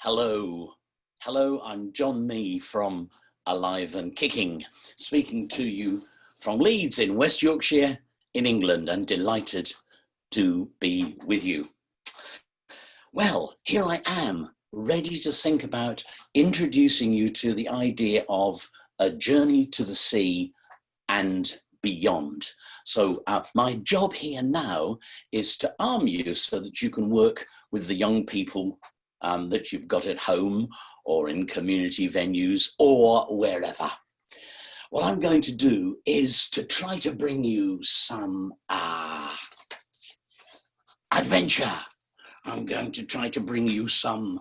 Hello. Hello, I'm John Mee from Alive and Kicking, speaking to you from Leeds in West Yorkshire in England, and delighted to be with you. Well, here I am, ready to think about introducing you to the idea of a journey to the sea and beyond. So my job here now is to arm you so that you can work with the young people that you've got at home or in community venues or wherever. What I'm going to do is to try to bring you some adventure. I'm going to try to bring you some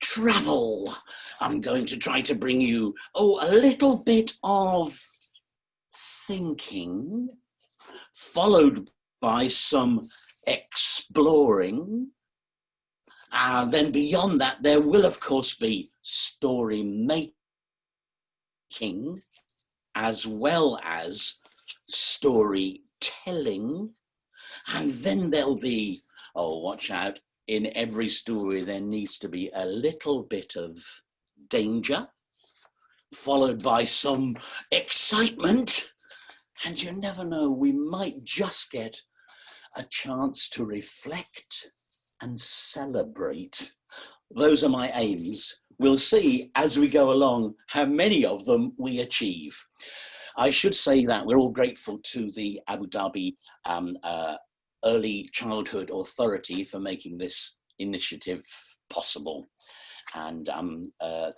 travel. I'm going to try to bring you, a little bit of thinking, followed by some exploring. Then beyond that, there will, of course, be story making as well as storytelling. And then there'll be, watch out, in every story there needs to be a little bit of danger, followed by some excitement. And you never know, we might just get a chance to reflect and celebrate. Those are my aims. We'll see as we go along how many of them we achieve. I should say that we're all grateful to the Abu Dhabi Early Childhood Authority for making this initiative possible. And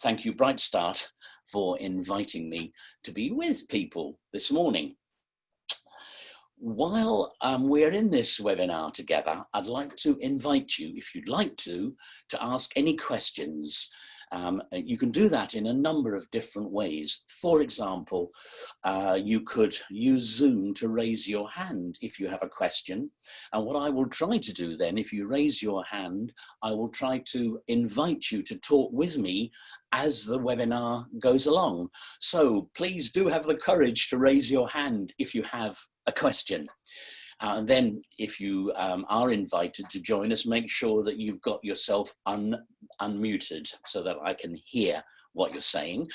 thank you, Bright Start, for inviting me to be with people this morning. While we're in this webinar together, I'd like to invite you, if you'd like to ask any questions. You can do that in a number of different ways. For example, you could use Zoom to raise your hand if you have a question. And what I will try to do then, if you raise your hand, I will try to invite you to talk with me as the webinar goes along. So please do have the courage to raise your hand if you have a question. And then if you are invited to join us, make sure that you've got yourself unmuted so that I can hear what you're saying.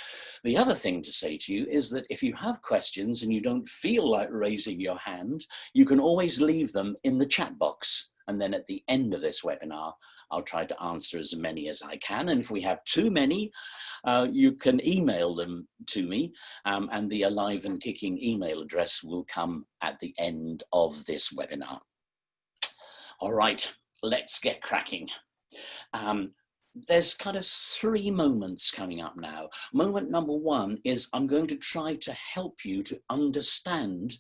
The other thing to say to you is that if you have questions and you don't feel like raising your hand, you can always leave them in the chat box. And then at the end of this webinar, I'll try to answer as many as I can. And if we have too many, you can email them to me, and the Alive and Kicking email address will come at the end of this webinar. All right, let's get cracking. There's kind of three moments coming up now. Moment number one is I'm going to try to help you to understand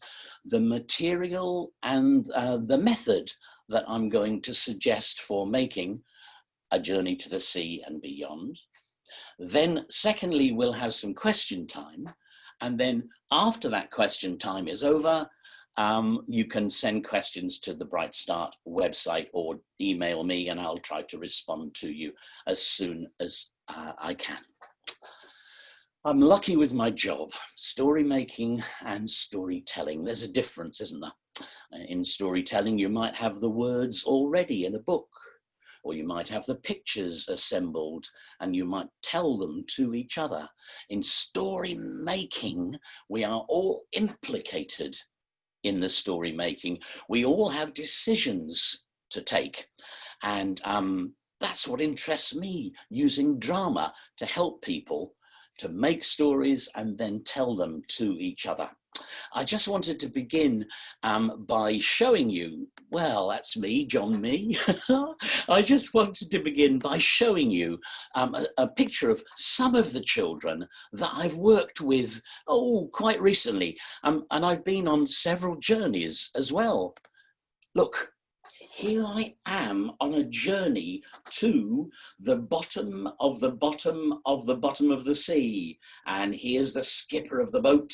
the material and the method that I'm going to suggest for making a journey to the sea and beyond. Then secondly, we'll have some question time. And then after that question time is over, you can send questions to the Bright Start website or email me, and I'll try to respond to you as soon as I can. I'm lucky with my job, story making and storytelling. There's a difference, isn't there? In storytelling, you might have the words already in a book, or you might have the pictures assembled and you might tell them to each other. In story making, we are all implicated in the story making. We all have decisions to take. And that's what interests me, using drama to help people to make stories and then tell them to each other. I just wanted to begin by showing you, well, that's me, John Mee. I just wanted to begin by showing you a picture of some of the children that I've worked with, quite recently. And I've been on several journeys as well. Look, here I am on a journey to the bottom of the bottom of the bottom of the sea. And here's the skipper of the boat.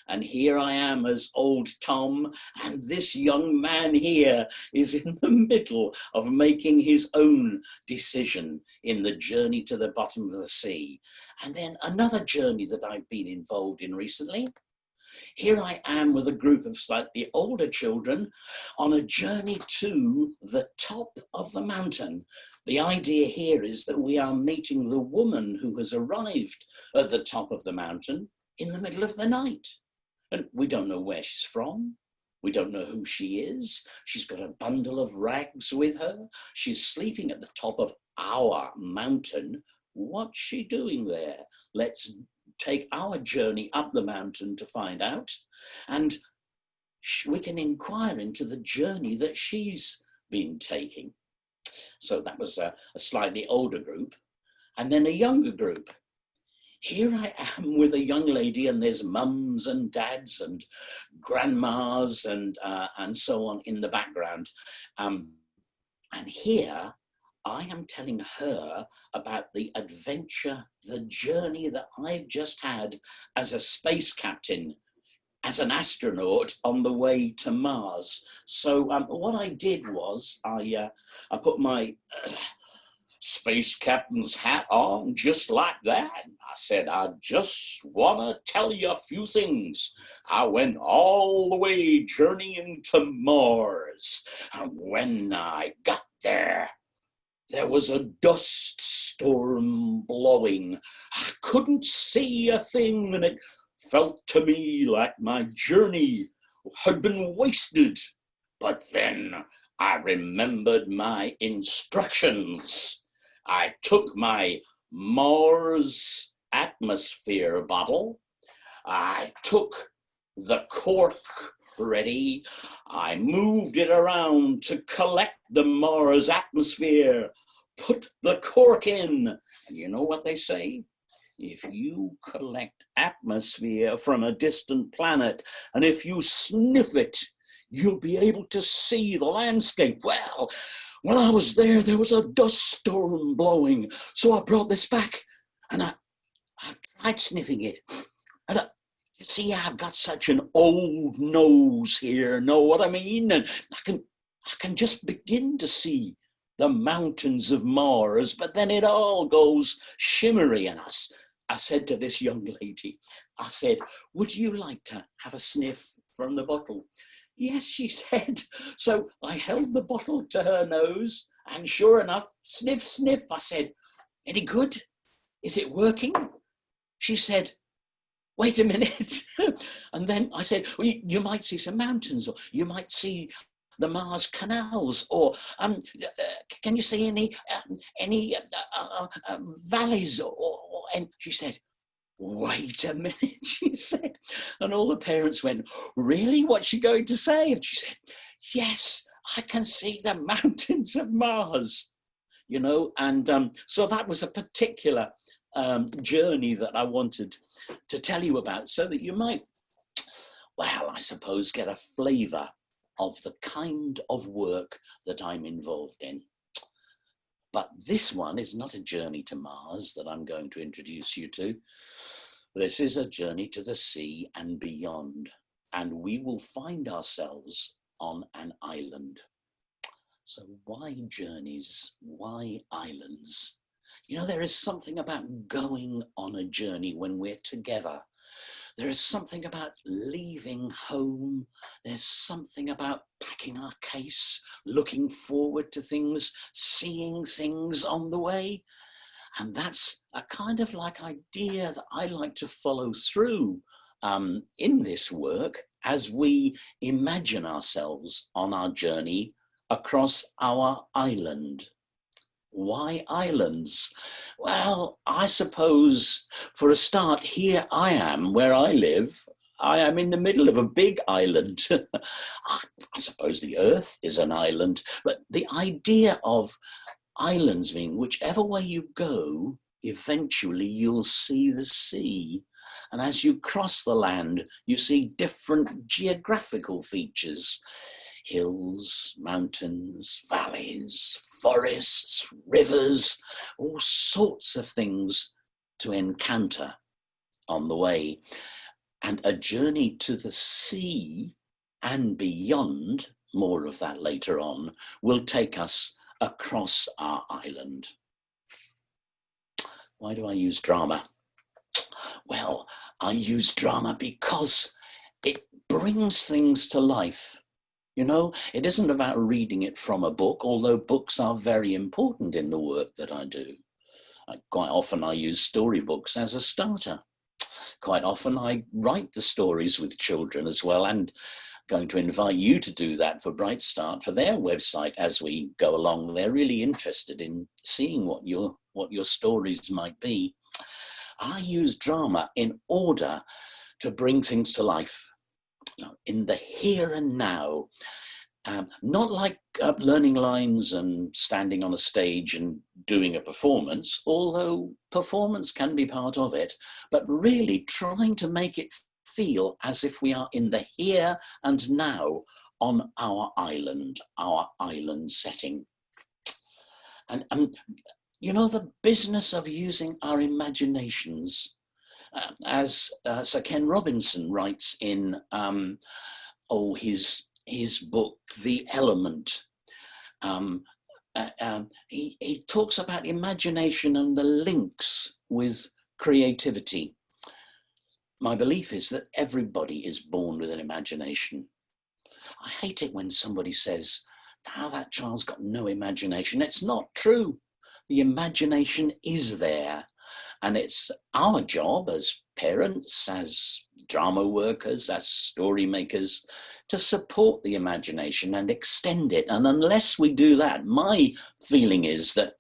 And here I am as old Tom, and this young man here is in the middle of making his own decision in the journey to the bottom of the sea. And then another journey that I've been involved in recently. Here I am with a group of slightly older children on a journey to the top of the mountain The idea here is that we are meeting the woman who has arrived at the top of the mountain in the middle of the night. And we don't know where she's from. We don't know who she is. She's got a bundle of rags with her. She's sleeping at the top of our mountain. What's she doing there? Let's take our journey up the mountain to find out. And we can inquire into the journey that she's been taking. So that was a slightly older group. And then a younger group. Here I am with a young lady, and there's mums and dads and grandmas and so on in the background. And here I am telling her about the adventure, the journey that I've just had as a space captain, as an astronaut on the way to Mars. So what I did was I put my space captain's hat on just like that. I said, I just want to tell you a few things. I went all the way journeying to Mars. And when I got there, there was a dust storm blowing. I couldn't see a thing, and it felt to me like my journey had been wasted. But then I remembered my instructions. I took my Mars atmosphere bottle. I took the cork ready. I moved it around to collect the Mars atmosphere, put the cork in. And you know what they say? If you collect atmosphere from a distant planet, and if you sniff it, you'll be able to see the landscape. Well, when I was there, there was a dust storm blowing. So I brought this back, and I tried sniffing it. And you see, I've got such an old nose here, know what I mean? And I can just begin to see the mountains of Mars, but then it all goes shimmery. And I said to this young lady, I said, would you like to have a sniff from the bottle? Yes, she said. So I held the bottle to her nose, and sure enough, sniff, sniff. I said, any good? Is it working? She said, wait a minute. And then I said, well, you might see some mountains, or you might see the Mars canals, or can you see any valleys? And she said, wait a minute, she said. And all the parents went, really? What's she going to say? And she said, yes, I can see the mountains of Mars. You know, and so that was a particular journey that I wanted to tell you about, so that you might, well, I suppose, get a flavour of the kind of work that I'm involved in. But this one is not a journey to Mars that I'm going to introduce you to. This is a journey to the sea and beyond, and we will find ourselves on an island. So why journeys? Why islands? You know, there is something about going on a journey when we're together. There is something about leaving home. There's something about packing our case, looking forward to things, seeing things on the way. And that's a kind of like idea that I like to follow through in this work as we imagine ourselves on our journey across our island. Why islands? Well, I suppose for a start, here I am where I live. I am in the middle of a big island. I suppose the earth is an island, but the idea of islands mean whichever way you go, eventually you'll see the sea. And as you cross the land, you see different geographical features. Hills, mountains, valleys, forests, rivers, all sorts of things to encounter on the way. And a journey to the sea and beyond, more of that later on, will take us across our island. Why do I use drama? Well, I use drama because it brings things to life. You know, it isn't about reading it from a book, although books are very important in the work that I do. Quite often I use storybooks as a starter. Quite often I write the stories with children as well, and going to invite you to do that for Bright Start, for their website as we go along. They're really interested in seeing what your stories might be. I use drama in order to bring things to life, in the here and now. Not like learning lines and standing on a stage and doing a performance, although performance can be part of it, but really trying to make it feel as if we are in the here and now on our island setting. And you know, the business of using our imaginations, as Sir Ken Robinson writes in his book, The Element. He talks about imagination and the links with creativity. My belief is that everybody is born with an imagination. I hate it when somebody says, that child's got no imagination. It's not true. The imagination is there. And it's our job as parents, as drama workers, as story makers, to support the imagination and extend it. And unless we do that, my feeling is that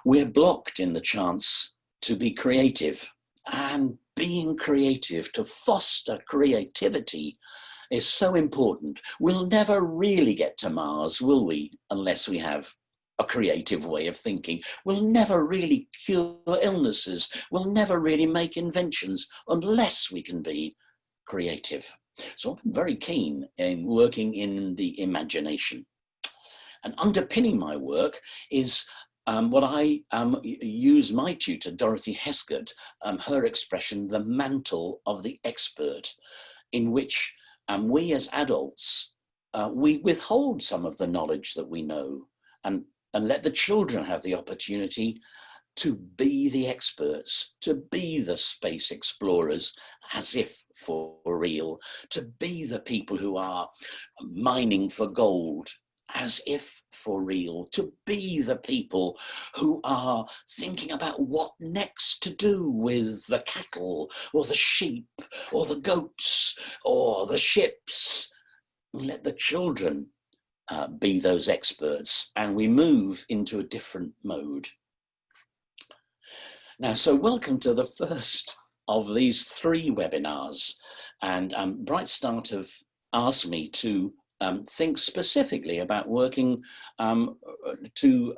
we're blocked in the chance to be creative. And being creative, to foster creativity, is so important. We'll never really get to Mars, will we, unless we have a creative way of thinking. We'll never really cure illnesses. We'll never really make inventions unless we can be creative. So I'm very keen in working in the imagination. And underpinning my work is what I use my tutor, Dorothy Heskett, her expression, the mantle of the expert, in which we as adults, we withhold some of the knowledge that we know and let the children have the opportunity to be the experts, to be the space explorers, as if for real, to be the people who are mining for gold, as if for real, to be the people who are thinking about what next to do with the cattle or the sheep or the goats or the ships. Let the children be those experts, and we move into a different mode. Now, so welcome to the first of these 3 webinars, and Bright Start have asked me to think specifically about working to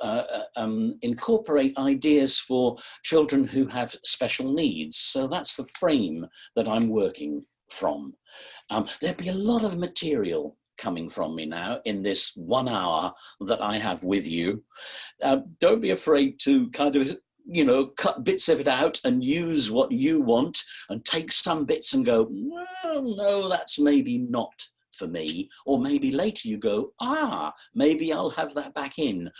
incorporate ideas for children who have special needs. So that's the frame that I'm working from. There'll be a lot of material coming from me now in this 1 hour that I have with you. Don't be afraid to kind of, cut bits of it out and use what you want, and take some bits and go, well, no, that's maybe not for me. Or maybe later you go, maybe I'll have that back in.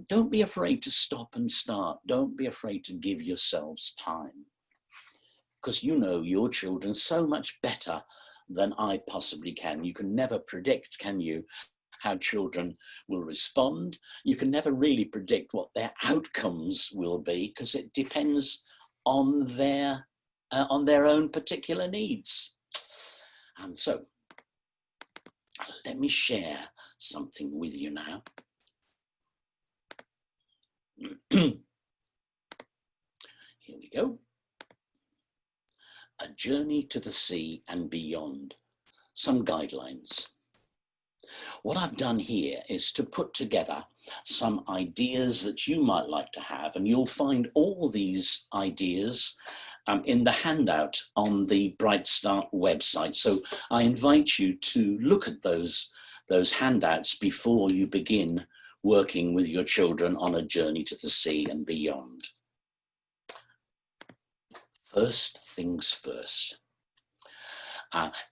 Don't be afraid to stop and start. Don't be afraid to give yourselves time, because you know your children so much better than I possibly can. You can never predict, can you, how children will respond? You can never really predict what their outcomes will be, because it depends on their own particular needs. And so, let me share something with you now. Here we go. A journey to the sea and beyond. Some guidelines. What I've done here is to put together some ideas that you might like to have, and you'll find all these ideas in the handout on the Bright Start website. So I invite you to look at those handouts before you begin working with your children on a journey to the sea and beyond. First things first.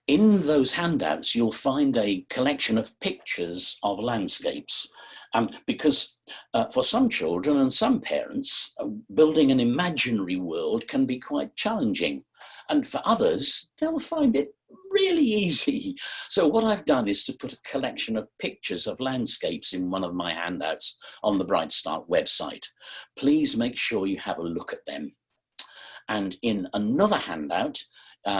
In those handouts, you'll find a collection of pictures of landscapes, because for some children and some parents, building an imaginary world can be quite challenging. And for others, they'll find it really easy. So what I've done is to put a collection of pictures of landscapes in one of my handouts on the Bright Start website. Please make sure you have a look at them. And in another handout,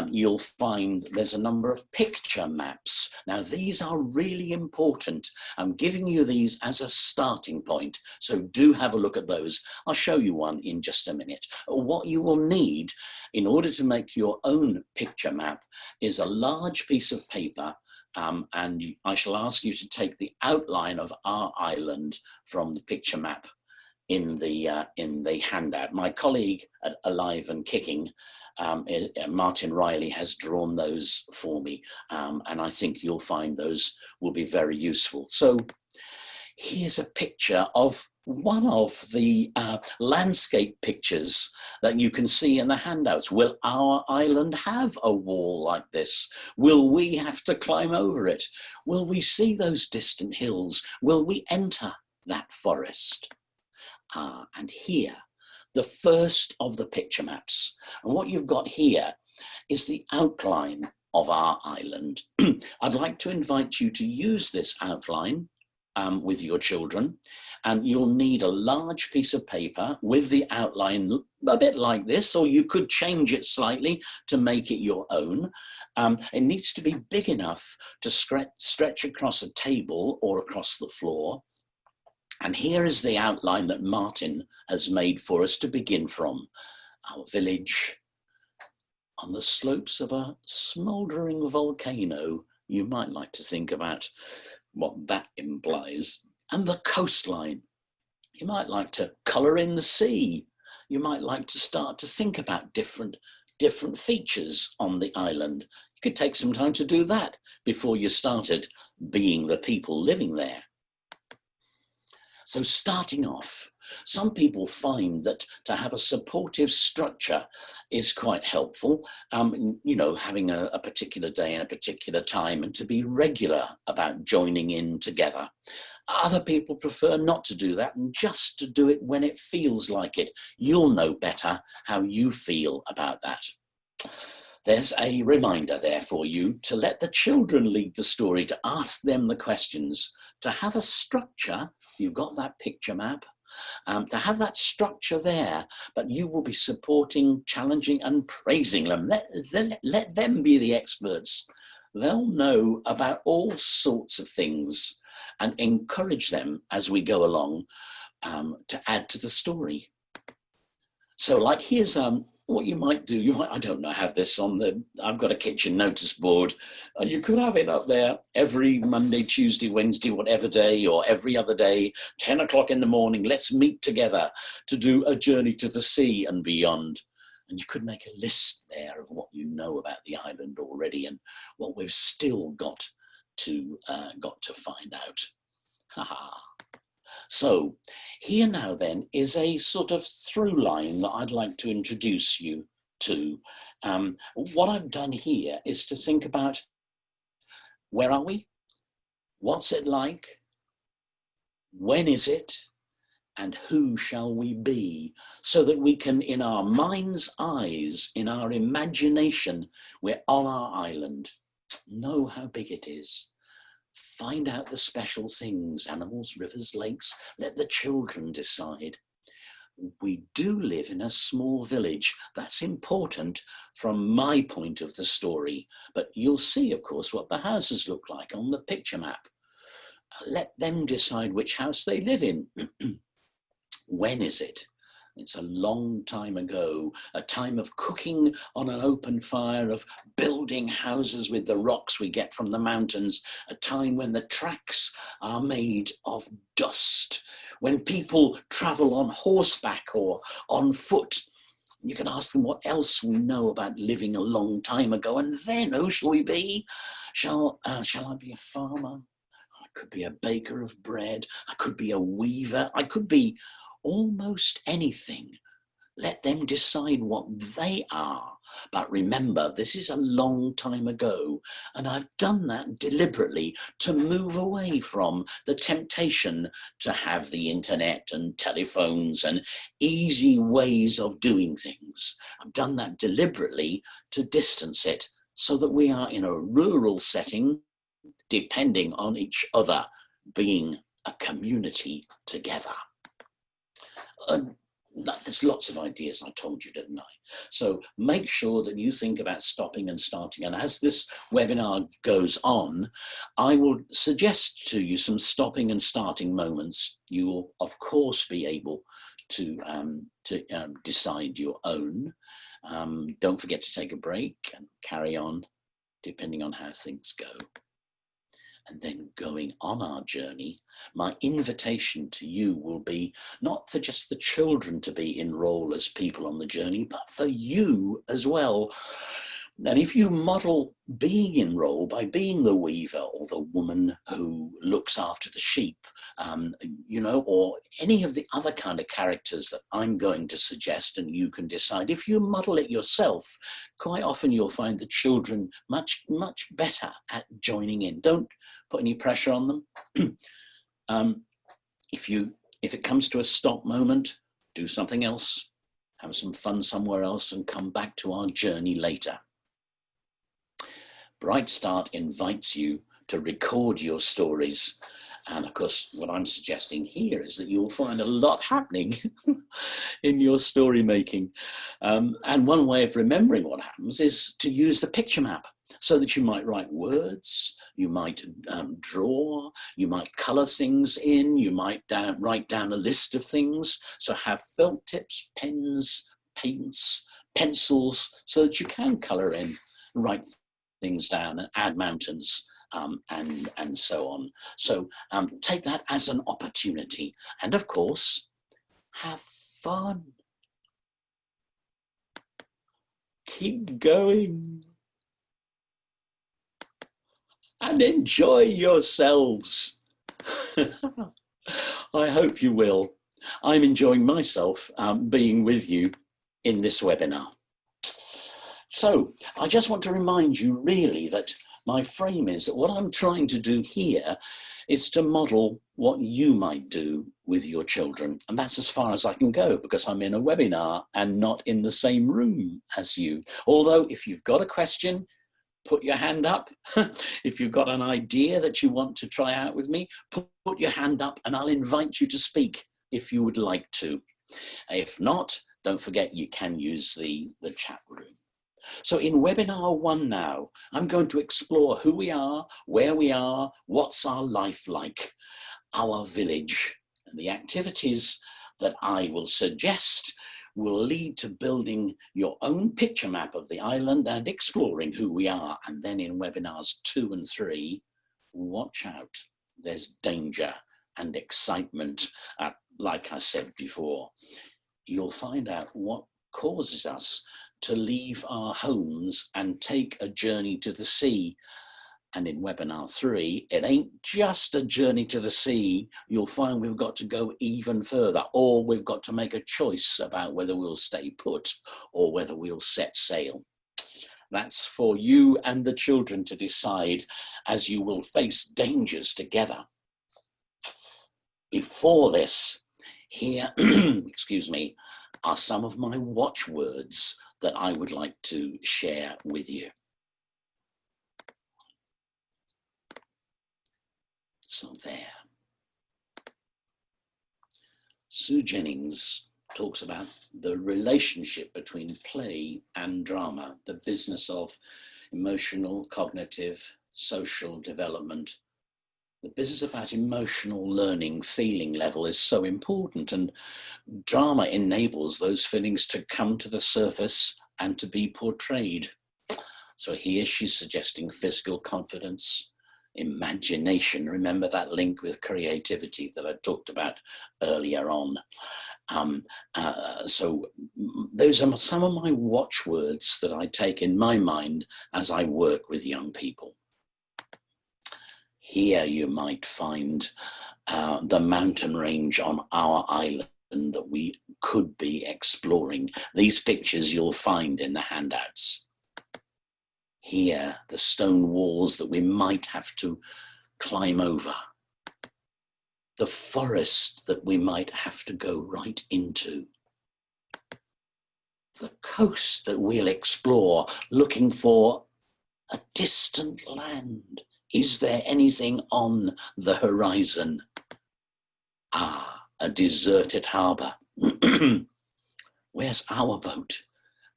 you'll find there's a number of picture maps. Now, these are really important. I'm giving you these as a starting point, so do have a look at those. I'll show you one in just a minute. What you will need in order to make your own picture map is a large piece of paper, and I shall ask you to take the outline of our island from the picture map in the handout. My colleague at Alive and Kicking, Martin Riley, has drawn those for me, and I think you'll find those will be very useful. So here's a picture of one of the landscape pictures that you can see in the handouts. Will our island have a wall like this? Will we have to climb over it? Will we see those distant hills? Will we enter that forest? And here, the first of the picture maps. And what you've got here is the outline of our island. I'd like to invite you to use this outline with your children, and you'll need a large piece of paper with the outline a bit like this, or you could change it slightly to make it your own. It needs to be big enough to stretch across a table or across the floor. And here is the outline that Martin has made for us to begin from. Our village on the slopes of a smouldering volcano. You might like to think about what that implies. And the coastline. You might like to colour in the sea. You might like to start to think about different features on the island. You could take some time to do that before you started being the people living there. So starting off, some people find that to have a supportive structure is quite helpful, you know, having a particular day and a particular time, and to be regular about joining in together. Other people prefer not to do that and just to do it when it feels like it. You'll know better how you feel about that. There's a reminder there for you to let the children lead the story, to ask them the questions, to have a structure. You've got that picture map, to have that structure there, but you will be supporting, challenging and praising them. Let them be the experts. They'll know about all sorts of things, and encourage them as we go along to add to the story. So like here's what you might do. I don't know, have this on I've got a kitchen notice board. You could have it up there every Monday, Tuesday, Wednesday, whatever day, or every other day, 10 o'clock in the morning. Let's meet together to do a journey to the sea and beyond. And you could make a list there of what you know about the island already and what we've still got to find out. Haha. So here now then is a sort of through line that I'd like to introduce you to. What I've done here is to think about, where are we? What's it like? When is it? And who shall we be? So that we can, in our mind's eyes, in our imagination, we're on our island. Know how big it is. Find out the special things, animals, rivers, lakes. Let the children decide. We do live in a small village. That's important from my point of the story. But you'll see, of course, what the houses look like on the picture map. Let them decide which house they live in. When is it? It's a long time ago, a time of cooking on an open fire, of building houses with the rocks we get from the mountains, a time when the tracks are made of dust, when people travel on horseback or on foot. You can ask them what else we know about living a long time ago, and then who shall we be? Shall I be a farmer? I could be a baker of bread. I could be a weaver. I could be almost anything. Let them decide what they are. But remember, this is a long time ago, and I've done that deliberately to move away from the temptation to have the internet and telephones and easy ways of doing things. I've done that deliberately to distance it so that we are in a rural setting, depending on each other, being a community together. There's lots of ideas, I told you, didn't I? So make sure that you think about stopping and starting. And as this webinar goes on, I will suggest to you some stopping and starting moments. You will, of course, be able to decide your own. Don't forget to take a break and carry on, depending on how things go. And then going on our journey, my invitation to you will be not for just the children to be enrolled as people on the journey, but for you as well. And if you model being enrolled by being the weaver or the woman who looks after the sheep, you know, or any of the other kind of characters that I'm going to suggest, and you can decide. If you model it yourself, quite often you'll find the children much better at joining in. Don't put any pressure on them. If it comes to a stop moment, do something else, have some fun somewhere else, and come back to our journey later. Bright Start invites you to record your stories. And of course, what I'm suggesting here is that you'll find a lot happening in your story making. And one way of remembering what happens is to use the picture map, so that you might write words, you might draw, you might color things in, you might write down a list of things. So have felt tips, pens, paints, pencils, so that you can color in, write things down and add mountains and so on. So take that as an opportunity. And of course, have fun. Keep going. And enjoy yourselves. I hope you will. I'm enjoying myself being with you in this webinar. So I just want to remind you really that my frame is that what I'm trying to do here is to model what you might do with your children. And that's as far as I can go, because I'm in a webinar and not in the same room as you. Although if you've got a question, put your hand up. If you've got an idea that you want to try out with me, put your hand up and I'll invite you to speak if you would like to. If not, don't forget you can use the chat room. So in webinar 1 now, I'm going to explore who we are, where we are, what's our life like, our village. And the activities that I will suggest will lead to building your own picture map of the island and exploring who we are. And then in webinars 2 and 3, watch out, there's danger and excitement. Like I said before, you'll find out what causes us to leave our homes and take a journey to the sea. And in webinar 3, it ain't just a journey to the sea. You'll find we've got to go even further, or we've got to make a choice about whether we'll stay put or whether we'll set sail. That's for you and the children to decide, as you will face dangers together. Before this, here, excuse me, are some of my watchwords that I would like to share with you. So there. Sue Jennings talks about the relationship between play and drama, the business of emotional, cognitive, social development. The business about emotional learning, feeling level is so important, and drama enables those feelings to come to the surface and to be portrayed. So here she's suggesting physical confidence, imagination. Remember that link with creativity that I talked about earlier on. So those are some of my watchwords that I take in my mind as I work with young people. Here you might find the mountain range on our island that we could be exploring. These pictures you'll find in the handouts. Here, the stone walls that we might have to climb over. The forest that we might have to go right into. The coast that we'll explore, looking for A distant land. Is there anything on the horizon? Ah, a deserted harbour. Where's our boat?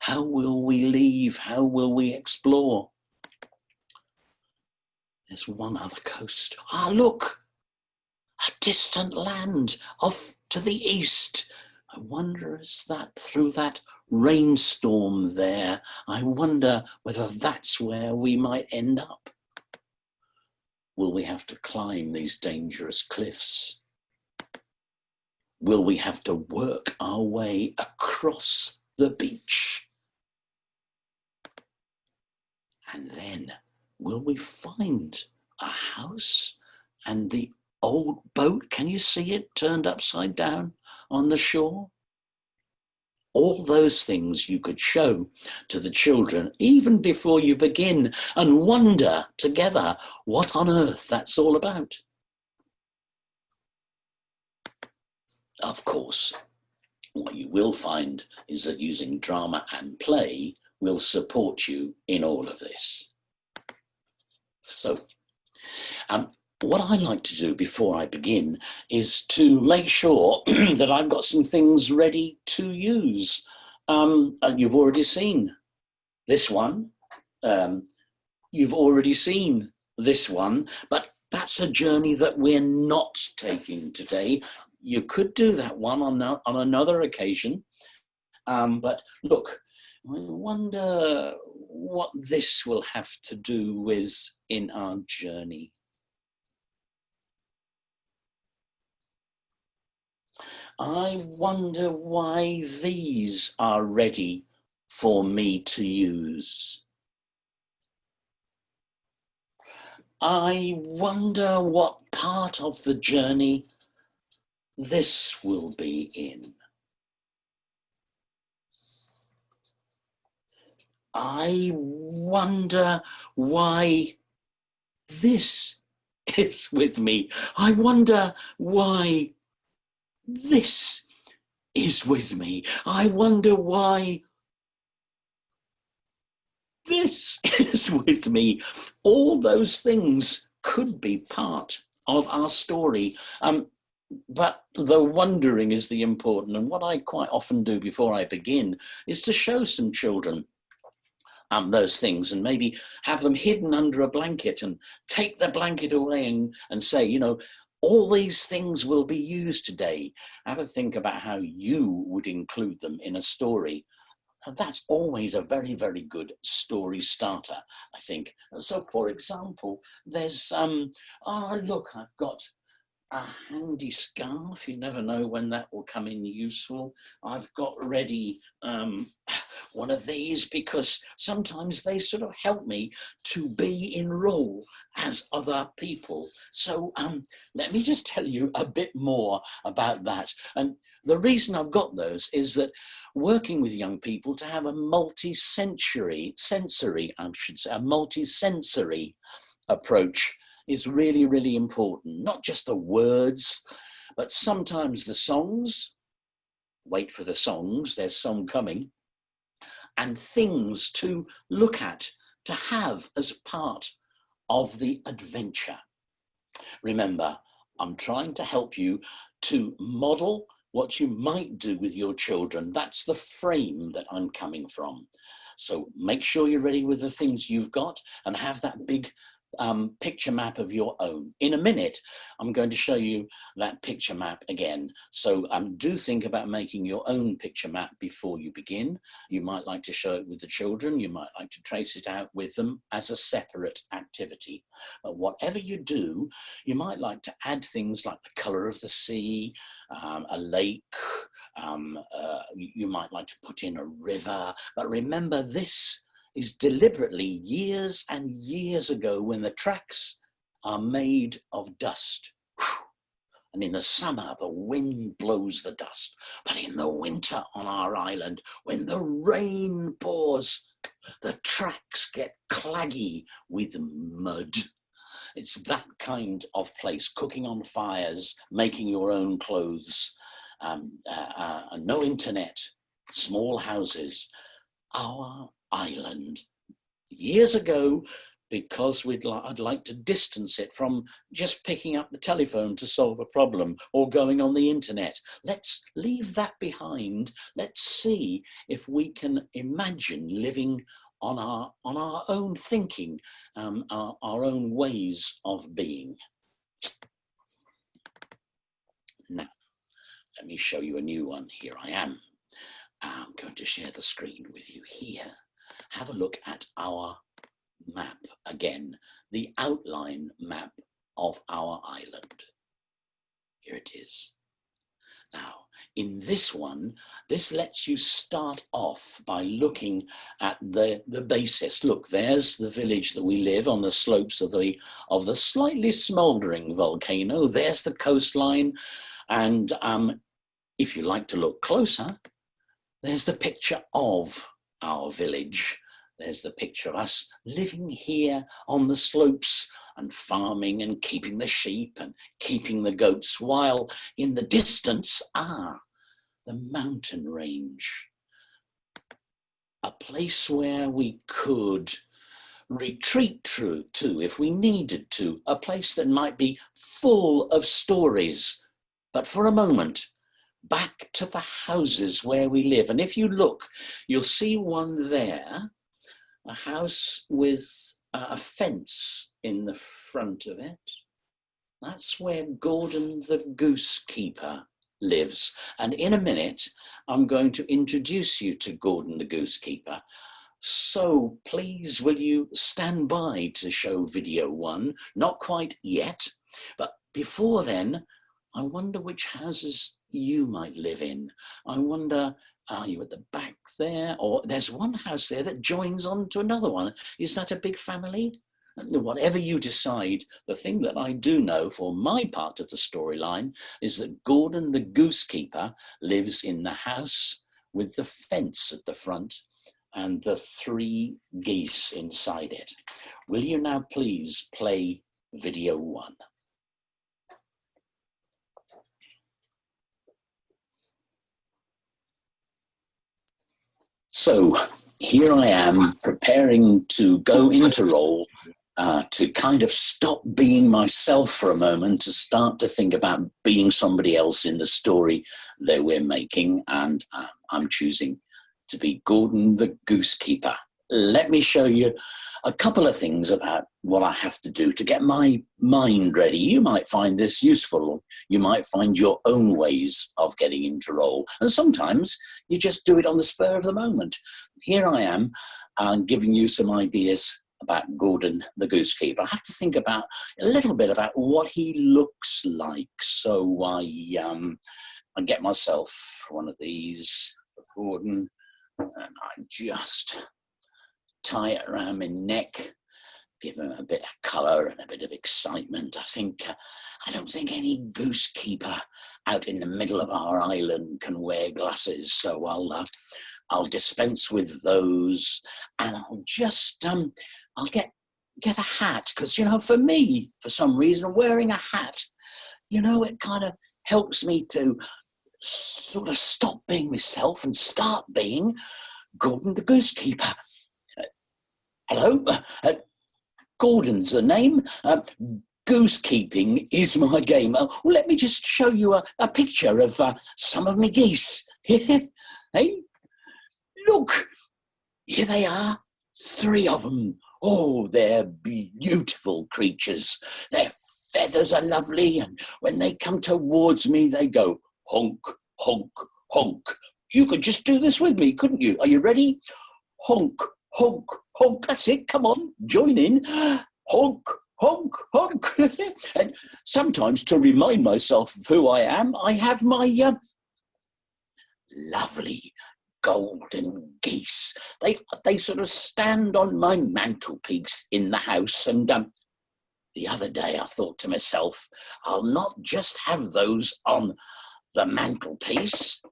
How will we leave? How will we explore? There's one other coast. Ah, look! A distant land off to the east. I wonder, is that through that rainstorm there? I wonder whether that's where we might end up. Will we have to climb these dangerous cliffs? Will we have to work our way across the beach? And then, will we find a house and the old boat? Can you see it turned upside down on the shore? All those things you could show to the children even before you begin, and wonder together what on earth that's all about. Of course, what you will find is that using drama and play will support you in all of this. So, what I like to do before I begin is to make sure that I've got some things ready to use. You've already seen this one. You've already seen this one, but that's a journey that we're not taking today. You could do that one on another occasion. But look, I wonder what this will have to do with in our journey. I wonder why these are ready for me to use. I wonder what part of the journey this will be in. I wonder why this is with me. I wonder why this is with me. I wonder why this is with me. All those things could be part of our story. But the wondering is the important. And what I quite often do before I begin is to show some children those things, and maybe have them hidden under a blanket and take the blanket away and say, you know, all these things will be used today. Have a think about how you would include them in a story. And that's always a very, very good story starter, I think. So, for example, there's, look, I've got a handy scarf. You never know when that will come in useful. I've got ready one of these because sometimes they sort of help me to be in role as other people. So let me just tell you a bit more about that. And the reason I've got those is that working with young people to have a multi-sensory approach is really, really important. Not just the words, but sometimes the songs. Wait for the songs, there's some coming. And things to look at, to have as part of the adventure. Remember, I'm trying to help you to model what you might do with your children. That's the frame that I'm coming from. So make sure you're ready with the things you've got and have that big picture map of your own. In a minute, I'm going to show you that picture map again. So do think about making your own picture map before you begin. You might like to show it with the children. You might like to trace it out with them as a separate activity. But whatever you do, you might like to add things like the colour of the sea, a lake. You might like to put in a river. But remember, this is deliberately years and years ago, when the tracks are made of dust. And in the summer, the wind blows the dust. But in the winter on our island, when the rain pours, the tracks get claggy with mud. It's that kind of place, cooking on fires, making your own clothes, no internet, small houses. Our island years ago, because I'd like to distance it from just picking up the telephone to solve a problem or going on the internet. Let's leave that behind. Let's see if we can imagine living on our own thinking, our own ways of being. Now, let me show you a new one. Here I am. I'm going to share the screen with you here. Have a look at our map again, the outline map of our island. Here it is. Now, in this one, this lets you start off by looking at the basis. Look, there's the village that we live on the slopes of the slightly smouldering volcano. There's the coastline. And if you like to look closer, there's the picture of our village. There's the picture of us living here on the slopes and farming and keeping the sheep and keeping the goats, while in the distance are the mountain range. A place where we could retreat to if we needed to, a place that might be full of stories. But for a moment, back to the houses where we live. And if you look, you'll see one there, a house with a fence in the front of it. That's where Gordon the goose keeper lives. And in a minute, I'm going to introduce you to Gordon the goose keeper. So please, will you stand by to show video one? Not quite yet, but before then, I wonder which houses you might live in. I wonder, are you at the back there? Or there's one house there that joins on to another one. Is that a big family? Whatever you decide, the thing that I do know for my part of the storyline is that Gordon the goose keeper lives in the house with the fence at the front and the 3 geese inside it. Will you now please play video one? So here I am preparing to go into role, to kind of stop being myself for a moment, to start to think about being somebody else in the story that we're making. And I'm choosing to be Gordon the goose keeper. Let me show you a couple of things about what I have to do to get my mind ready. You might find this useful. You might find your own ways of getting into role. And sometimes you just do it on the spur of the moment. Here I am giving you some ideas about Gordon the goose keeper. I have to think about a little bit about what he looks like. So I get myself one of these for Gordon, and I just tie it around my neck, give him a bit of colour and a bit of excitement. I don't think any goose keeper out in the middle of our island can wear glasses, so I'll dispense with those, and I'll just I'll get a hat, because for me, for some reason, wearing a hat, it kind of helps me to sort of stop being myself and start being Gordon the goose keeper. Hello, Gordon's a name. Goosekeeping is my game. Well, let me just show you a picture of some of my geese. Hey, look, here they are, 3 of them. Oh, they're beautiful creatures. Their feathers are lovely, and when they come towards me, they go honk, honk, honk. You could just do this with me, couldn't you? Are you ready? Honk, honk, honk. That's it. Come on, join in. Honk, honk, honk. And sometimes, to remind myself of who I am, I have my lovely golden geese. They sort of stand on my mantelpiece in the house. And the other day I thought to myself, I'll not just have those on the mantelpiece,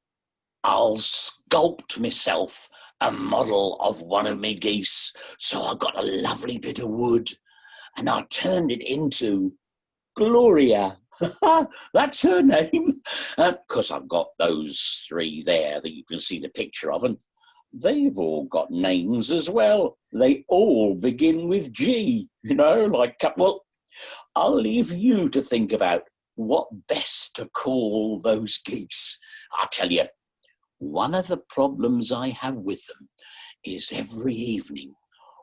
I'll sculpt myself a model of one of my geese. So I got a lovely bit of wood and I turned it into Gloria. That's her name. Because I've got those 3 there that you can see the picture of. And they've all got names as well. They all begin with G, like, well, I'll leave you to think about what best to call those geese. I'll tell you, one of the problems I have with them is every evening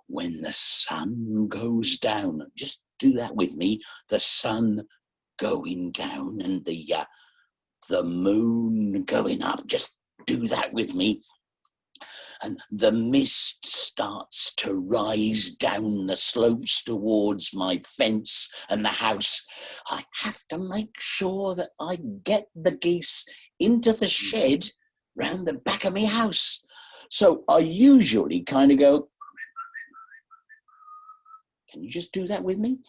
when the sun goes down, just do that with me, the sun going down and the moon going up, just do that with me. And the mist starts to rise down the slopes towards my fence and the house. I have to make sure that I get the geese into the shed round the back of my house. So I usually kind of go, can you just do that with me?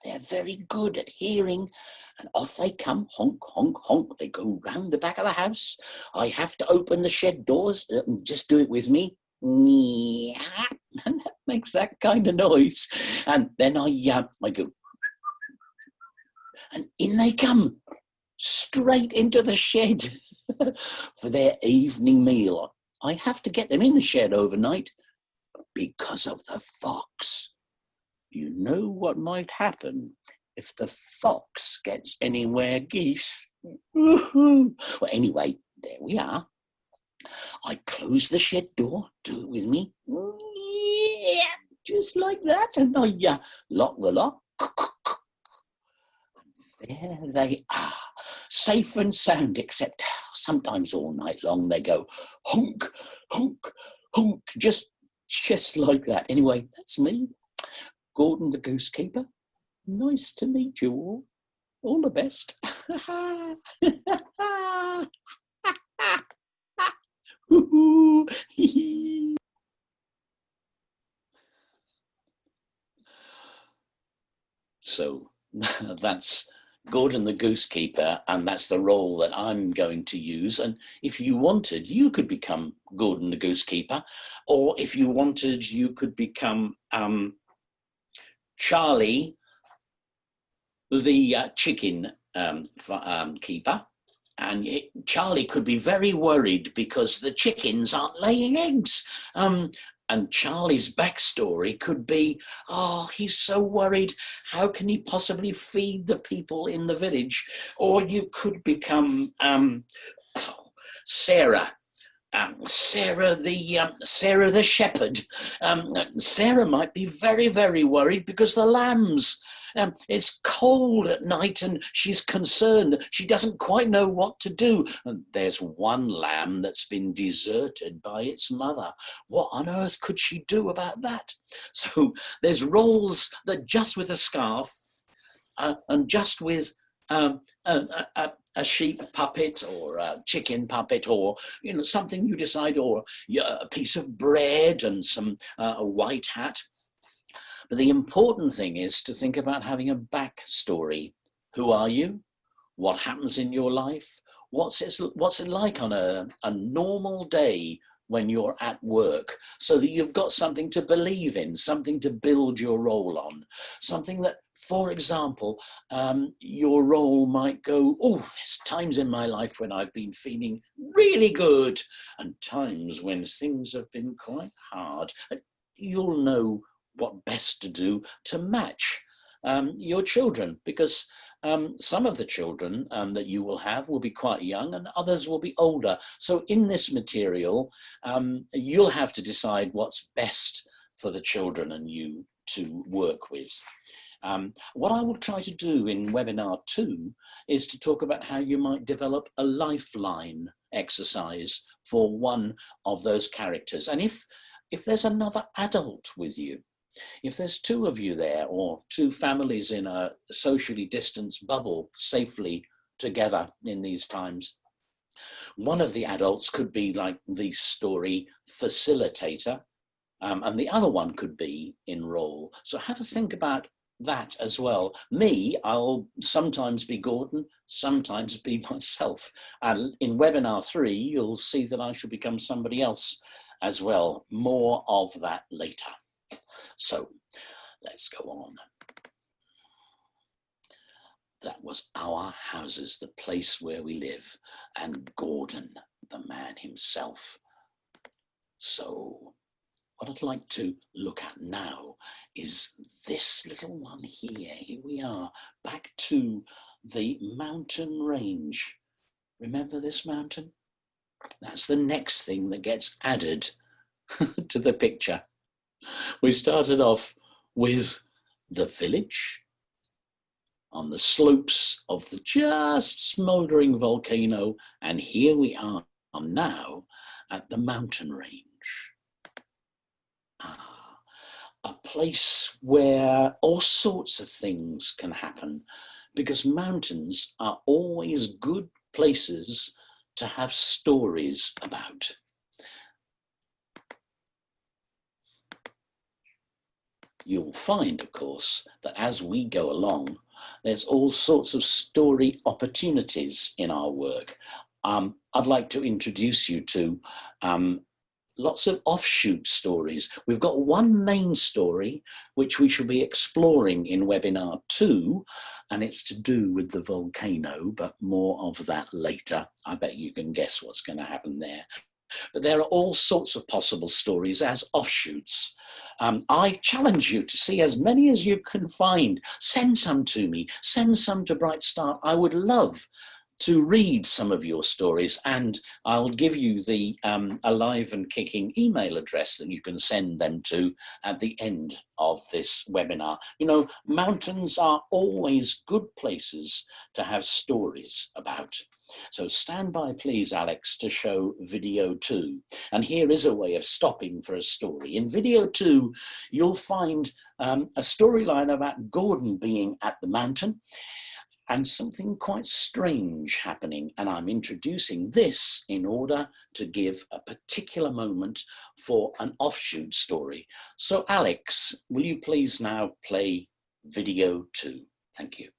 They're very good at hearing, and off they come, honk, honk, honk. They go round the back of the house. I have to open the shed doors. Just do it with me. And that makes that kind of noise. And then I go, and in they come, straight into the shed for their evening meal. I have to get them in the shed overnight because of the fox. You know what might happen if the fox gets anywhere geese? Well, anyway, there we are. I close the shed door, do it with me. Yeah, just like that. And I lock the lock. There they are, safe and sound, except sometimes all night long they go honk, honk, honk, just like that. Anyway, that's me. Gordon the Goose Keeper. Nice to meet you all. All the best. So that's Gordon the Goose Keeper, and that's the role that I'm going to use. And if you wanted, you could become Gordon the Goose Keeper, or if you wanted, you could become Charlie the chicken keeper. And Charlie could be very worried because the chickens aren't laying eggs. And Charlie's backstory could be, oh, he's so worried. How can he possibly feed the people in the village? Or you could become Sarah. Sarah the shepherd. Sarah might be very, very worried because the lambs. It's cold at night and she's concerned. She doesn't quite know what to do. And there's one lamb that's been deserted by its mother. What on earth could she do about that? So there's roles that just with a scarf and just with a sheep puppet or a chicken puppet, or something you decide, or a piece of bread and some a white hat. But the important thing is to think about having a backstory. Who are you? What happens in your life? What's it like on a normal day when you're at work, so that you've got something to believe in, something to build your role on, something that, for example, your role might go, oh, there's times in my life when I've been feeling really good and times when things have been quite hard. You'll know what best to do to match your children, because some of the children that you will have will be quite young and others will be older. So in this material, you'll have to decide what's best for the children and you to work with. What I will try to do in webinar 2 is to talk about how you might develop a lifeline exercise for one of those characters. And if there's another adult with you, if there's 2 of you there, or 2 families in a socially distanced bubble safely together in these times, one of the adults could be like the story facilitator, and the other one could be in role. So have a think about that as well. Me, I'll sometimes be Gordon, sometimes be myself. And in webinar 3, you'll see that I shall become somebody else as well. More of that later. So let's go on. That was our houses, the place where we live, and Gordon the man himself. So what I'd like to look at now is this little one here. Here we are, back to the mountain range. Remember this mountain? That's the next thing that gets added to the picture. We started off with the village on the slopes of the just smouldering volcano, and here we are now at the mountain range. A place where all sorts of things can happen, because mountains are always good places to have stories about. You'll find, of course, that as we go along, there's all sorts of story opportunities in our work. I'd like to introduce you to lots of offshoot stories. We've got one main story, which we shall be exploring in webinar 2, and it's to do with the volcano, but more of that later. I bet you can guess what's going to happen there. But there are all sorts of possible stories as offshoots. I challenge you to see as many as you can find. Send some to me, send some to Bright Start. I would love to read some of your stories, and I'll give you the alive and kicking email address that you can send them to at the end of this webinar. You know, mountains are always good places to have stories about. So stand by, please, Alex, to show video 2. And here is a way of stopping for a story. In video 2, you'll find a storyline about Gordon being at the mountain and something quite strange happening. And I'm introducing this in order to give a particular moment for an offshoot story. So Alex, will you please now play video 2? Thank you.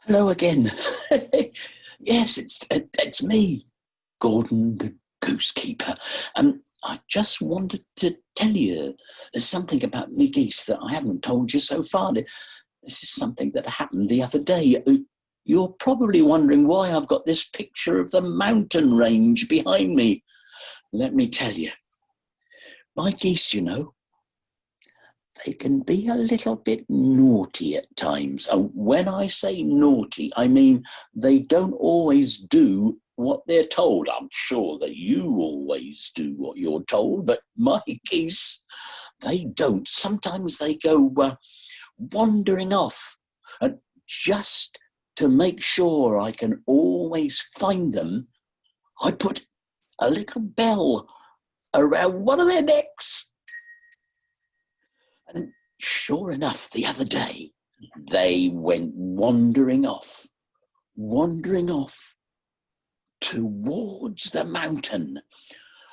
Hello again. Yes, it's me, Gordon the Goosekeeper. I just wanted to tell you something about me geese that I haven't told you so far. This is something that happened the other day. You're probably wondering why I've got this picture of the mountain range behind me. Let me tell you. My geese, you know, they can be a little bit naughty at times. And when I say naughty, I mean they don't always do what they're told. I'm sure that you always do what you're told, but my geese, they don't. Sometimes they go wandering off, and just to make sure I can always find them, I put a little bell around one of their necks. And sure enough, the other day, they went wandering off towards the mountain.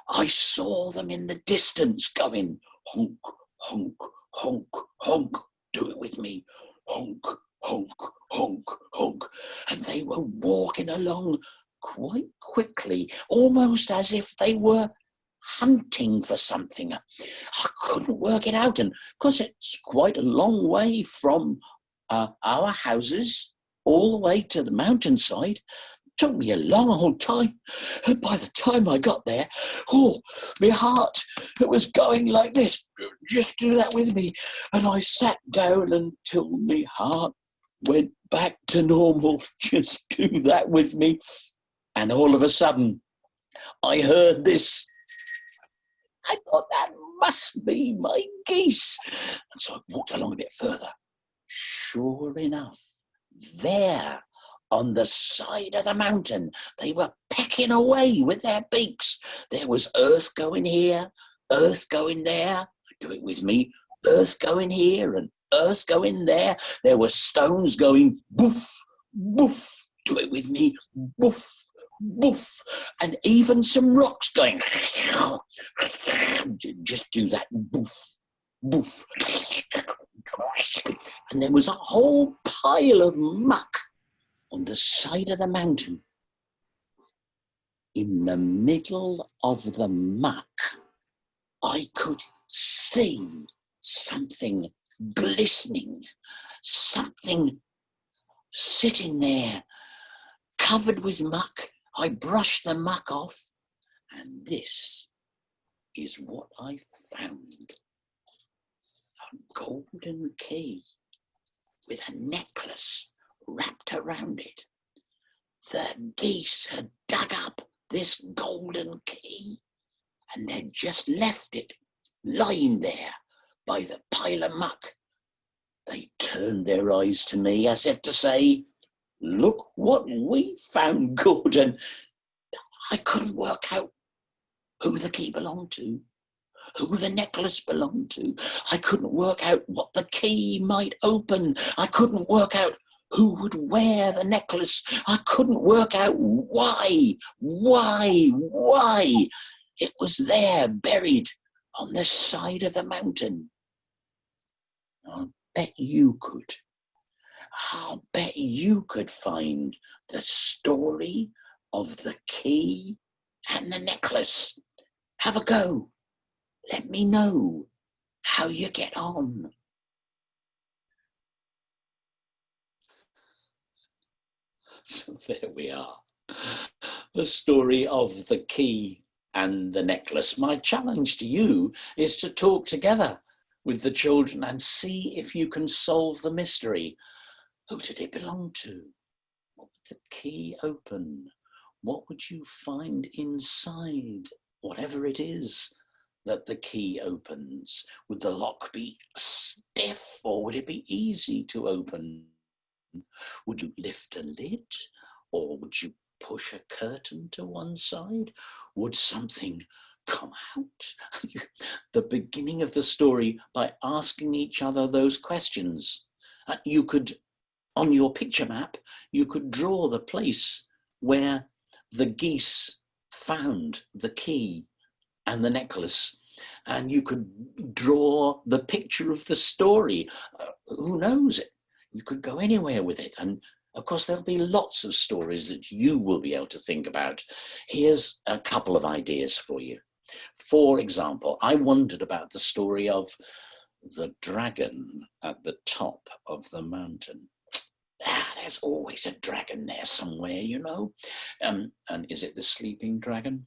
I saw them in the distance going honk, honk, honk, honk. Do it with me. Honk, honk, honk, honk. And they were walking along quite quickly, almost as if they were hunting for something. I couldn't work it out, and because it's quite a long way from our houses all the way to the mountainside, it took me a long old time. And by the time I got there, oh, my heart, it was going like this. Just do that with me. And I sat down until my heart went back to normal. Just do that with me. And all of a sudden, I heard this. I thought, that must be my geese. And so I walked along a bit further. Sure enough, there on the side of the mountain, they were pecking away with their beaks. There was earth going here, earth going there. Do it with me. Earth going here and earth going there. There were stones going boof, boof. Do it with me. Boof, boof. And even some rocks going. Just do that. Boof, boof. And there was a whole pile of muck on the side of the mountain. In the middle of the muck, I could see something glistening, something sitting there, covered with muck, I brushed the muck off, and this is what I found. A golden key with a necklace wrapped around it. The geese had dug up this golden key and they'd just left it lying there by the pile of muck. They turned their eyes to me as if to say, look what we found, Gordon. I couldn't work out who the key belonged to, who the necklace belonged to. I couldn't work out what the key might open. I couldn't work out who would wear the necklace. I couldn't work out why. It was there, buried on the side of the mountain. I'll bet you could. I'll bet you could find the story of the key and the necklace. Have a go. Let me know how you get on. So there we are. The story of the key and the necklace. My challenge to you is to talk together with the children and see if you can solve the mystery. Who did it belong to? What would the key open? What would you find inside, whatever it is that the key opens? Would the lock be stiff or would it be easy to open? Would you lift a lid or would you push a curtain to one side? Would something come out? The beginning of the story by asking each other those questions. You could, on your picture map, you could draw the place where the geese found the key and the necklace, and you could draw the picture of the story. Who knows? You could go anywhere with it, and of course there'll be lots of stories that you will be able to think about. Here's a couple of ideas for you. For example, I wondered about the story of the dragon at the top of the mountain. There's always a dragon there somewhere, you know. And is it the sleeping dragon?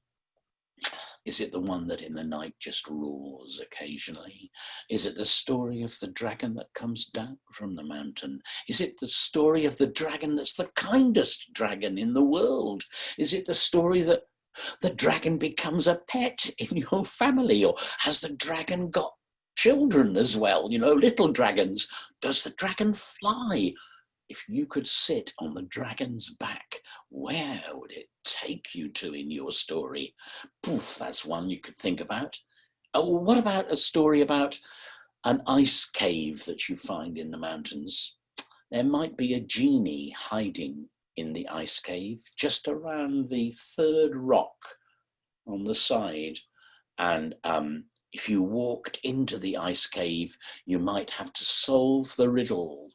Is it the one that in the night just roars occasionally? Is it the story of the dragon that comes down from the mountain? Is it the story of the dragon that's the kindest dragon in the world? Is it the story that the dragon becomes a pet in your family? Or has the dragon got children as well, you know, little dragons? Does the dragon fly? If you could sit on the dragon's back, where would it take you to in your story? Poof, that's one you could think about. What about a story about an ice cave that you find in the mountains? There might be a genie hiding in the ice cave just around the third rock on the side. And if you walked into the ice cave, you might have to solve the riddle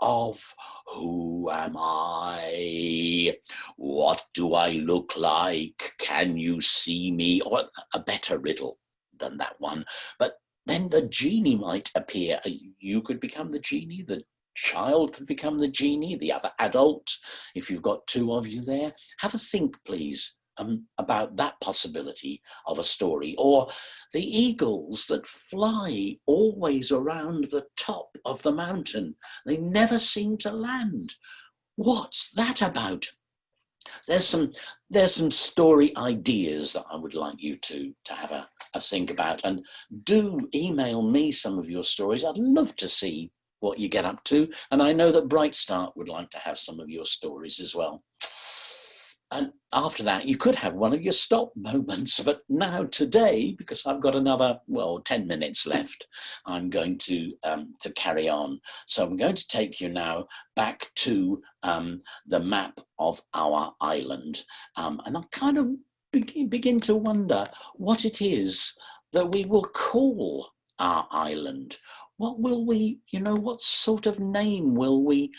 of who am I? What do I look like? Can you see me? Or a better riddle than that one. But then the genie might appear. You could become the genie, the child could become the genie, the other adult, if you've got two of you there. Have a think, please, about that possibility of a story. Or the eagles that fly always around the top of the mountain. They never seem to land. What's that about? There's some story ideas that I would like you to have a think about. And do email me some of your stories. I'd love to see what you get up to. And I know that Bright Start would like to have some of your stories as well. And after that, you could have one of your stop moments. But now today, because I've got another, 10 minutes left, I'm going to carry on. So I'm going to take you now back to the map of our island. And I kind of begin to wonder what it is that we will call our island. What will we, what sort of name will we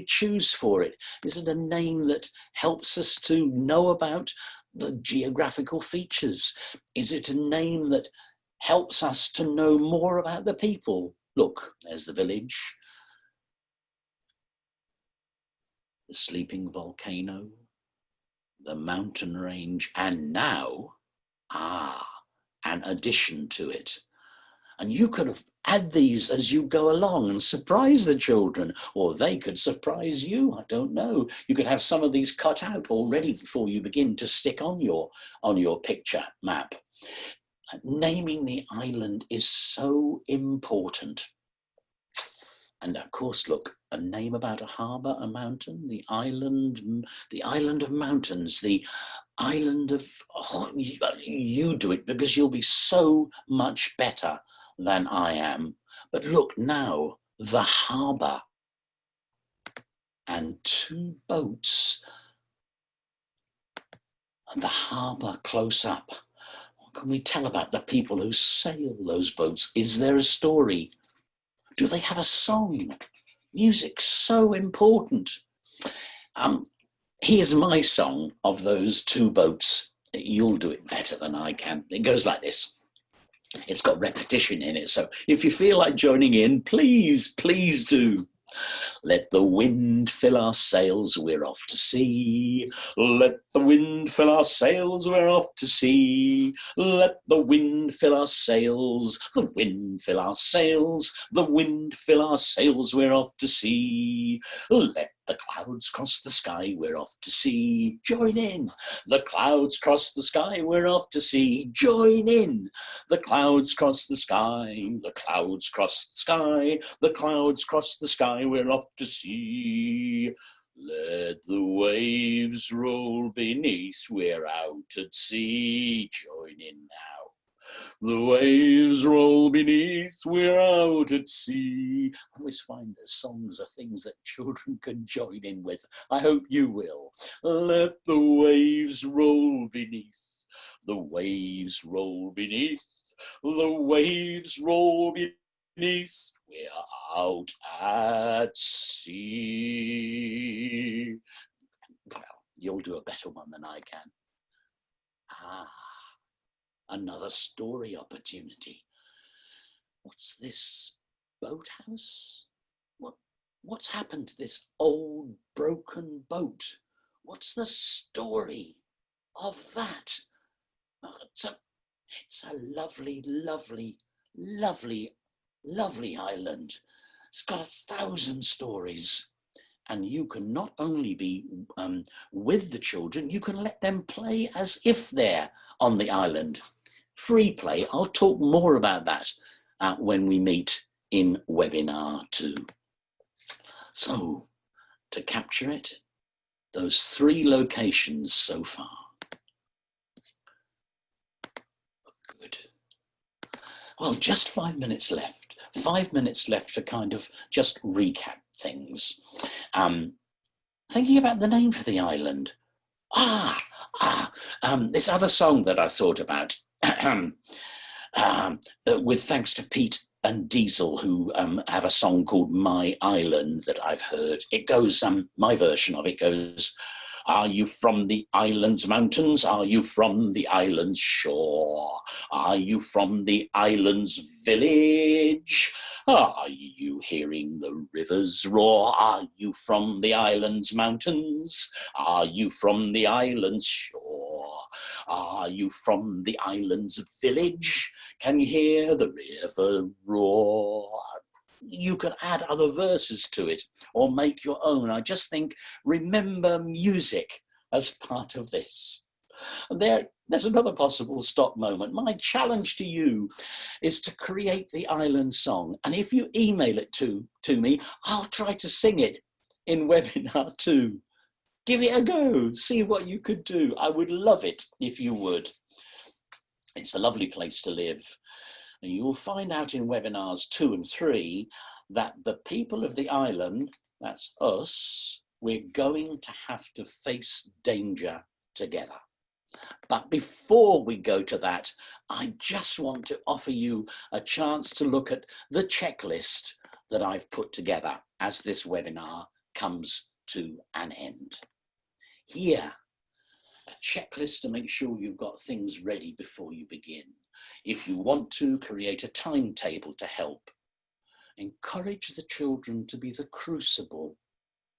choose for it? Is it a name that helps us to know about the geographical features? Is it a name that helps us to know more about the people? Look, there's the village, the sleeping volcano, the mountain range, and now, an addition to it. And you could add these as you go along and surprise the children, or they could surprise you. I don't know. You could have some of these cut out already before you begin to stick on your picture map. Naming the island is so important. And of course, look, a name about a harbour, a mountain, the island of mountains, the island of, you do it because you'll be so much better than I am. But look now, the harbour and two boats, and the harbour close up. What can we tell about the people who sail those boats? Is there a story? Do they have a song? Music's so important. Here's my song of those two boats. You'll do it better than I can. It goes like this. It's got repetition in it, so if you feel like joining in, please do. Let the wind fill our sails, we're off to sea. Let the wind fill our sails, we're off to sea. Let the wind fill our sails, the wind fill our sails, the wind fill our sails, we're off to sea. Let the clouds cross the sky, we're off to sea. Join in. The clouds cross the sky, we're off to sea. Join in. The clouds cross the sky, the clouds cross the sky, the clouds cross the sky, we're off to sea. Let the waves roll beneath, we're out at sea. Join in now. The waves roll beneath, we're out at sea. I always find that songs are things that children can join in with. I hope you will. Let the waves roll beneath, the waves roll beneath, the waves roll beneath, we're out at sea. Well, you'll do a better one than I can. Another story opportunity. What's this boathouse? What's happened to this old broken boat? What's the story of that? Oh, it's a lovely, lovely, lovely, lovely island. It's got 1,000 stories. And you can not only be with the children, you can let them play as if they're on the island. Free play. I'll talk more about that when we meet in webinar 2. So, to capture it, those 3 locations so far. Good. Well, just 5 minutes left. 5 minutes left to kind of just recap things. Thinking about the name for the island. This other song that I thought about, with thanks to Pete and Diesel, who have a song called My Island that I've heard. It goes, my version of it goes, are you from the island's mountains? Are you from the island's shore? Are you from the island's village? Are you hearing the rivers roar? Are you from the island's mountains? Are you from the island's shore? Are you from the island's village? Can you hear the river roar? You can add other verses to it or make your own. I just think, remember music as part of this. And there's another possible stop moment. My challenge to you is to create the island song. And if you email it to me, I'll try to sing it in webinar 2. Give it a go. See what you could do. I would love it if you would. It's a lovely place to live. And you'll find out in webinars 2 and 3 that the people of the island, that's us, we're going to have to face danger together. But before we go to that, I just want to offer you a chance to look at the checklist that I've put together as this webinar comes to an end. Here, a checklist to make sure you've got things ready before you begin. If you want to, create a timetable to help. Encourage the children to be the crucible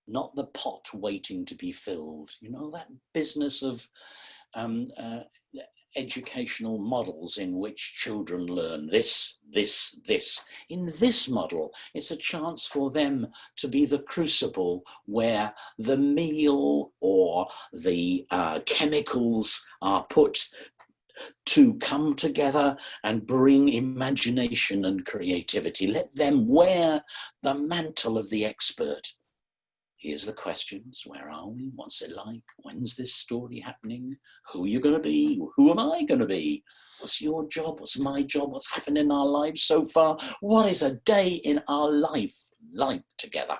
not the pot waiting to be filled. You know, that business of um, uh, educational models in which children learn this, this, this. In this model, it's a chance for them to be the crucible where the meal or the chemicals are put to come together and bring imagination and creativity. Let them wear the mantle of the expert. Here's the questions. Where are we? What's it like? When's this story happening? Who are you going to be? Who am I going to be? What's your job? What's my job? What's happened in our lives so far? What is a day in our life like together?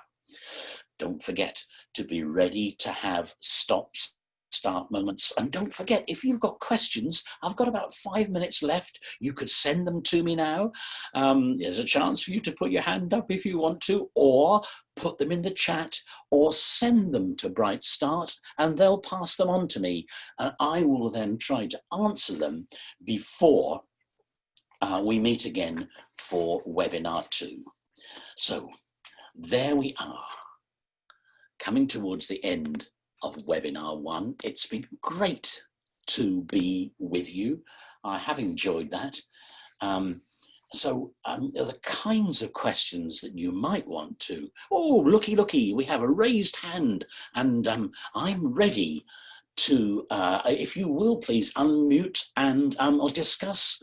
Don't forget to be ready to have stops, start moments. And don't forget, if you've got questions, I've got about 5 minutes left. You could send them to me now. There's a chance for you to put your hand up if you want to, or put them in the chat, or send them to Bright Start, and they'll pass them on to me. And I will then try to answer them before we meet again for webinar 2. So there we are, coming towards the end of webinar 1. It's been great to be with you. I have enjoyed that. The kinds of questions that you might want to, oh, looky, we have a raised hand, and I'm ready to, if you will please unmute, and I'll discuss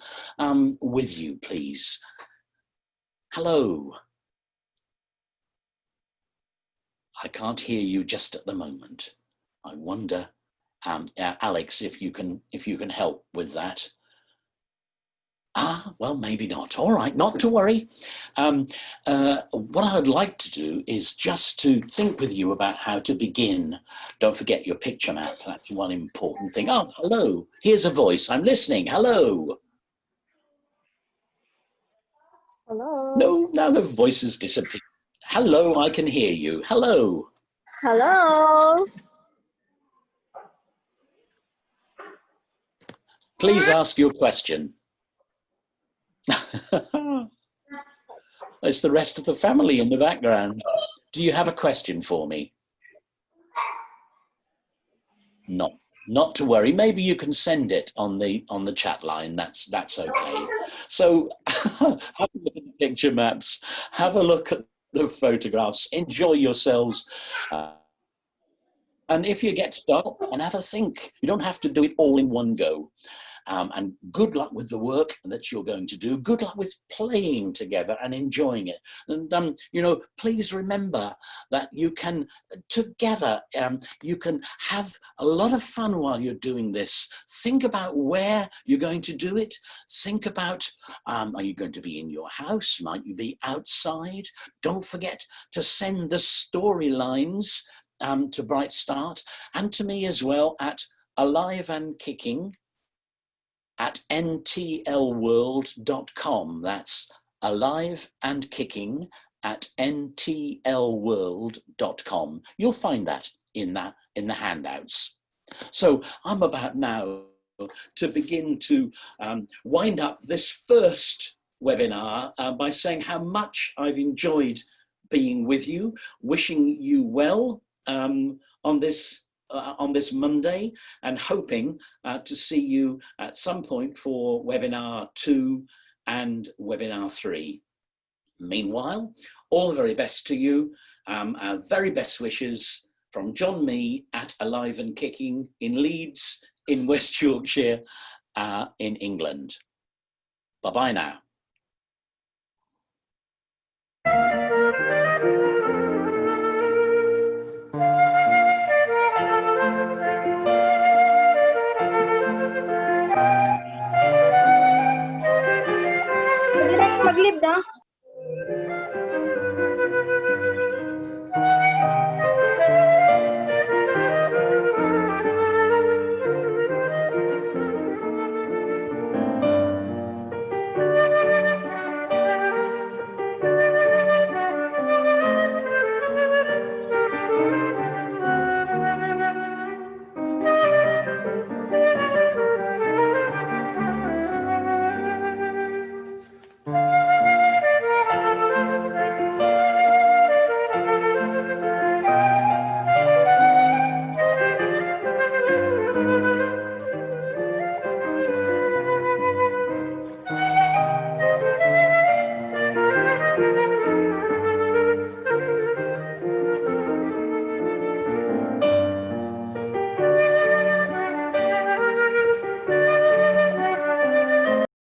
with you, please. Hello. I can't hear you just at the moment. I wonder, Alex, if you can help with that. Well, maybe not. All right, not to worry. What I'd like to do is just to think with you about how to begin. Don't forget your picture map. That's one important thing. Oh, hello. Here's a voice. I'm listening. Hello. Hello. No, now the voice has disappeared. Hello, I can hear you. Hello. Hello. Please ask your question. It's the rest of the family in the background. Do you have a question for me? Not to worry. Maybe you can send it on the chat line. That's okay. So have a look at the picture maps. Have a look at the photographs. Enjoy yourselves. And if you get stuck, and have a think. You don't have to do it all in one go. And good luck with the work that you're going to do. Good luck with playing together and enjoying it. And, please remember that you can, together, you can have a lot of fun while you're doing this. Think about where you're going to do it. Think about, are you going to be in your house? Might you be outside? Don't forget to send the storylines to Bright Start, and to me as well at Alive and Kicking at ntlworld.com. That's alive and kicking at ntlworld.com. You'll find that in the handouts. So I'm about now to begin to wind up this first webinar by saying how much I've enjoyed being with you, wishing you well on this Monday, and hoping to see you at some point for webinar 2 and webinar 3. Meanwhile, all the very best to you. Our very best wishes from John Mee at Alive and Kicking in Leeds, in West Yorkshire, in England. Bye-bye now. Mag-live na.